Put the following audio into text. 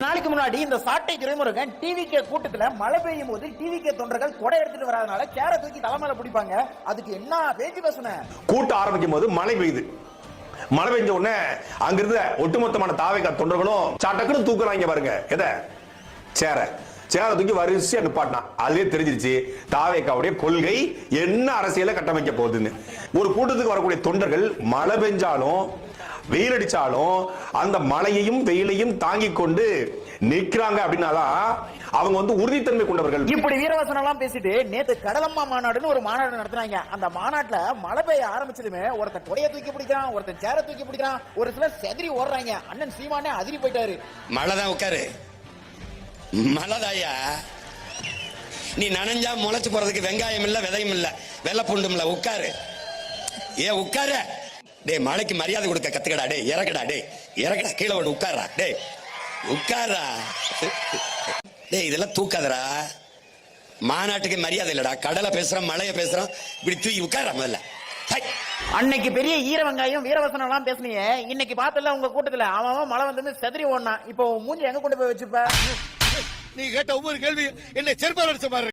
நாளைக்கு முன்னாடி இந்த சாட்டை துரைமுருகன் டிவிகே கூட்டத்துல மழை பெய்யும் போது டிவிகே தொண்டர்கள் கொடை எடுத்துட்டு வராதனால சேர தூக்கி தலைமையில பிடிப்பாங்க. அதுக்கு என்ன பேச்சு பேசுன? கூட்ட ஆரம்பிக்கும் போது மழை பெய்யுது. மழை பெஞ்ச உடனே அங்கிருந்த ஒட்டுமொத்தமான தாவேகா தொண்டர்களும் சாட்டக்குன்னு தூக்குறாங்க பாருங்க. எதை? சேர தூக்கி வரிசையா நிப்பாட்டினா. அதுவே தெரிஞ்சிருச்சு தாவேகாவுடைய கொள்கை என்ன அரசியலை கட்டமைக்க போகுதுன்னு. ஒரு கூட்டத்துக்கு வரக்கூடிய தொண்டர்கள் மழை பெஞ்சாலும் வெயில் அடிச்சாலும் அந்த மழையையும் வெயிலையும் தாங்கிக் கொண்டு நிற்கிறாங்க அப்படின்னாதான் அவங்க வந்து உறுதித்தன்மை கொண்டவர்கள். இப்படி வீரவசனம் எல்லாம் பேசிட்டு நேத்து கடலம்மா மாநாடுன்னு ஒரு மாநாடு நடத்துறாங்க. அந்த மாநாட்டுல மழை பெய்ய ஆரம்பிச்சதுமே ஒருத்தன் கொடையை தூக்கி பிடிக்கிறான், ஒருத்தன் சேர தூக்கி பிடிக்கிறான், ஒரு சிலர் செதறி ஓடுறாங்க. அண்ணன் சீமானே அதிரி போயிட்டாரு. மழைதான் உட்காரு, மழைதாயா நீ நனைஞ்சா முளைச்சு போறதுக்கு வெங்காயம் இல்ல விதையும் இல்ல வெள்ளை பூண்டும் இல்ல. உட்காரு, உட்காரு. டே மழைக்கு மரியாதை கொடுக்க கத்துக்கடா. டே இறக்கடா, டே இறக்கடா, கீழே விட்டு உட்காரா. டே உட்காரா. டே இதெல்லாம் தூக்காதரா. மாநாட்டுக்கு மரியாதை இல்லடா. கடலை பேசுறோம், மழைய பேசுறோம், இப்படி தூக்கி உட்காரா முதல்ல. அன்னைக்கு பெரிய ஈர வெங்காயம் வீரவசனம் எல்லாம் பேசுனீங்க. இன்னைக்கு பார்த்தல உங்க கூட்டத்துல அவன் மழை வந்து செதறி ஓடனா. இப்போ மூஞ்சி எங்க கொண்டு போய் வச்சுப்ப? நீ கேட்ட ஒவ்வொரு கேள்வி என்ன செருப்பால் அடிச்ச மாதிரி.